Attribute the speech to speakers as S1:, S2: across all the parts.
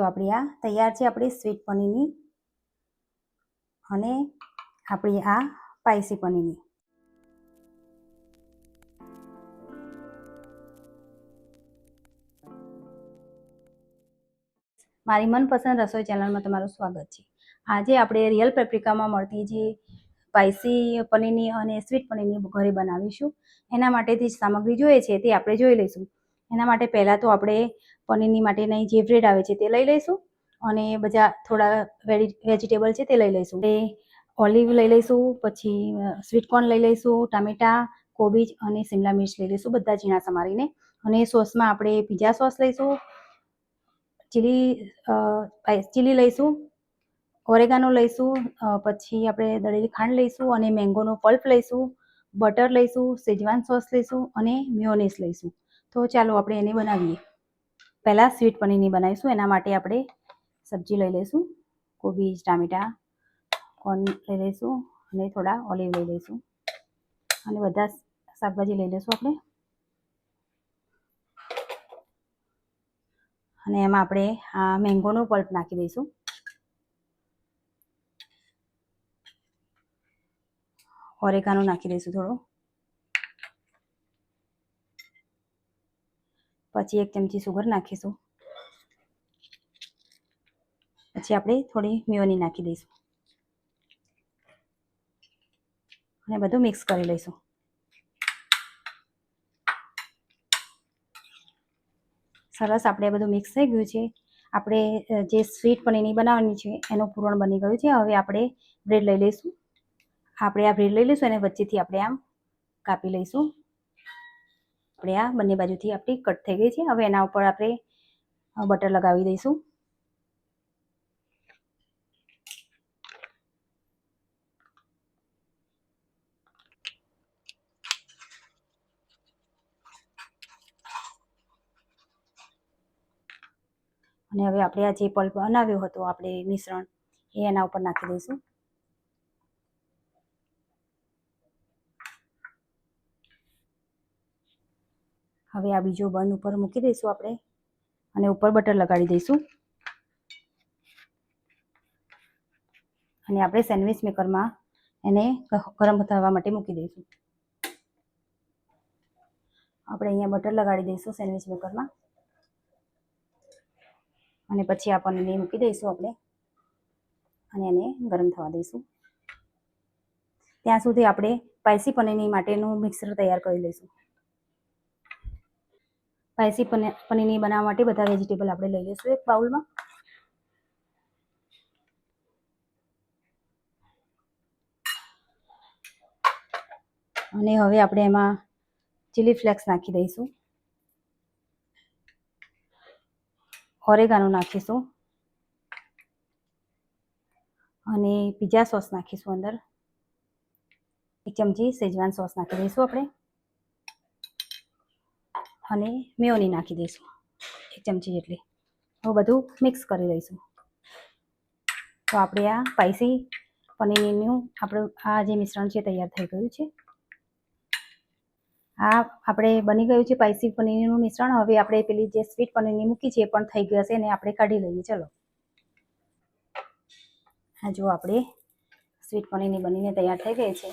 S1: તો આપણી આ તૈયાર છે આપણી સ્વીટ પનીરની અને આપણી આ સ્પાઈસી પનીરની. મારી મનપસંદ રસોઈ ચેનલમાં તમારું સ્વાગત છે. આજે આપણે રિયલ પેપ્રિકામાં મળતી જે સ્પાઈસી પનીરની અને સ્વીટ પનીરની ઘરે બનાવીશું. એના માટેથી સામગ્રી જોઈએ છે તે આપણે જોઈ લઈશું. એના માટે પહેલાં તો આપણે પનીરની માટેની જે બ્રેડ આવે છે તે લઈ લઈશું અને બધા થોડા વેજીટેબલ છે તે લઈ લઈશું. તે ઓલિવ લઈ લઈશું, પછી સ્વીટકોર્ન લઈ લઈશું, ટામેટાં, કોબીજ અને શિમલા મિર્ચ લઈ લઈશું, બધા ઝીણા સમારીને. અને સોસમાં આપણે પિઝા સોસ લઈશું, ચીલી લઈશું, ઓરેગાનો લઈશું, પછી આપણે દળેલી ખાંડ લઈશું અને મેંગોનો પલ્પ લઈશું, બટર લઈશું, શેજવાન સોસ લઈશું અને મેયોનેઝ લઈશું. તો ચાલો આપણે એને બનાવીએ. પહેલાં સ્વીટ પનીરની બનાવીશું. એના માટે આપણે સબ્જી લઈ લઈશું, કોબીજ, ટામેટાં, કોર્ન લઈ લઈશું અને થોડા ઓલિવ લઈ લઈશું અને બધા શાકભાજી લઈ લઈશું આપણે. અને એમાં આપણે આ મેંગોનો પલ્પ નાખી દઈશું. ઓરેગાનો નાખી દઈશું થોડો. પછી 1 ચમચી સુગર નાખીશું. પછી આપણે થોડી મેયોની નાખી દઈશું અને બધું મિક્સ કરી લઈશું. સરસ આપણે બધું મિક્સ થઈ ગયું છે. આપણે જે સ્વીટ પનીરની બનાવવાની છે એનું પૂરણ બની ગયું છે. હવે આપણે બ્રેડ લઈ લઈશું. આપણે આ બ્રેડ લઈ લઈશું અને વચ્ચેથી આપણે આમ કાપી લઈશું. આપણે આ બંને બાજુથી આપણી કટ થઈ ગઈ છે. હવે એના ઉપર આપણે બટર લગાવી દઈશું. અને હવે આપણે આ જે પલ્પ બનાવ્યો હતો આપણે મિશ્રણ એ એના ઉપર નાખી દઈશું. હવે આ બીજો બન ઉપર મૂકી દઈશું આપણે અને ઉપર બટર લગાડી દઈશું. અને આપણે સેન્ડવિચ મેકરમાં એને ગરમ થવા માટે મૂકી દઈશું. આપણે અહીંયા બટર લગાડી દઈશું સેન્ડવિચ મેકરમાં અને પછી આ પનીરને મૂકી દઈશું આપણે અને એને ગરમ થવા દઈશું. ત્યાં સુધી આપણે સ્પાઈસી પનીરની માટેનું મિક્સર તૈયાર કરી લઈશું. સ્પાઈસી પનીરની બનાવવા માટે બધા વેજીટેબલ આપણે લઈ લઈશું એક બાઉલમાં. અને હવે આપણે એમાં ચીલી ફ્લેક્સ નાખી દઈશું, ઓરેગાનો નાખીશું અને પિઝા સોસ નાખીશું અંદર. 1 ચમચી શેજવાન સોસ નાખી દઈશું આપણે અને મેયોની નાખી દઈશું 1 ચમચી જેટલી. હવે બધું મિક્સ કરી લઈશું. તો આપણે આ સ્પાઈસી પનીરનું આપણું આ જે મિશ્રણ છે તૈયાર થઈ ગયું છે. આ આપણે બની ગયું છે સ્પાઈસી પનીરનું મિશ્રણ. હવે આપણે પેલી જે સ્વીટ પનીરની મૂકી છે એ પણ થઈ ગઈ હશે અને આપણે કાઢી લઈએ. ચલો, આ જો આપણે સ્વીટ પનીરની બનીને તૈયાર થઈ ગઈ છે.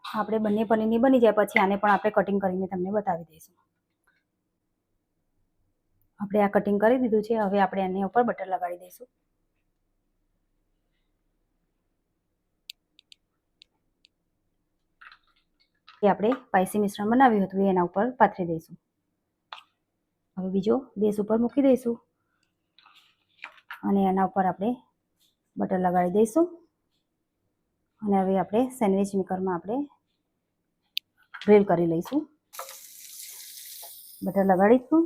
S1: આપણે બંને પનીરની બની જાય પછી આને પણ આપણે કટિંગ કરીને તમને બતાવી દઈશું. આપણે આ કટિંગ કરી દીધું છે. હવે આપણે આની ઉપર બટર લગાડી દઈશું. એ આપણે સ્પાઈસી મિશ્રણ બનાવ્યું હતું એના ઉપર પાથરી દઈશું. હવે બીજો બેઝ ઉપર મૂકી દઈશું અને એના ઉપર આપણે બટર લગાડી દઈશું. અને હવે આપણે સેન્ડવિચ મેકરમાં આપણે ગ્રીલ કરી લઈશું. બટર લગાડીશું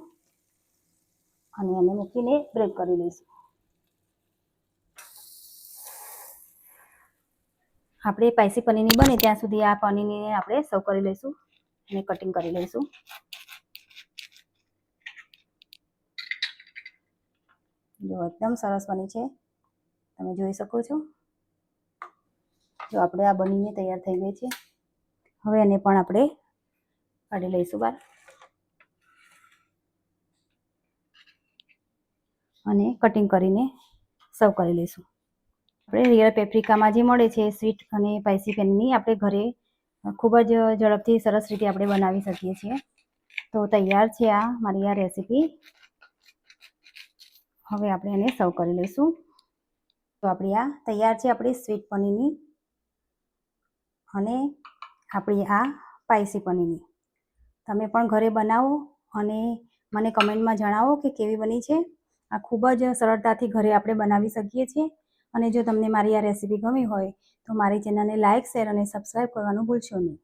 S1: અને એને મૂકીને બ્રેક કરી લઈશું. આપણે સ્પાઈસી પનીરની બને ત્યાં સુધી આ પનીરને આપણે સર્વ કરી લઈશું અને કટિંગ કરી લઈશું. જો એકદમ સરસ બની છે, તમે જોઈ શકો છો. જો આપણે આ બનીને તૈયાર થઈ ગઈ છે. હવે એને પણ આપણે કાઢી લઈશું બહાર. અને કટિંગ કરીને સર્વ કરી લઈશું. આપણે રિયલ પેપ્રિકામાં જે મળે છે સ્વીટ અને સ્પાઇસી પનીરની આપણે ઘરે ખૂબ જ ઝડપથી સરસ રીતે આપણે બનાવી શકીએ છીએ. તો તૈયાર છે આ મારી આ રેસીપી. હવે આપણે એને સર્વ કરી લઈશું. તો આપણી આ તૈયાર છે આપણી સ્વીટ પનીરની અને આપણી આ સ્પાઇસી પનીરની. તમે પણ ઘરે બનાવો અને મને કમેન્ટમાં જણાવો કે કેવી બની છે. આ ખૂબ જ સરળતાથી ઘરે આપણે બનાવી શકીએ છીએ. અને જો તમને મારી આ રેસીપી ગમી હોય તો મારી ચેનલને લાઇક, શેર અને સબસ્ક્રાઈબ કરવાનું ભૂલશો નહીં.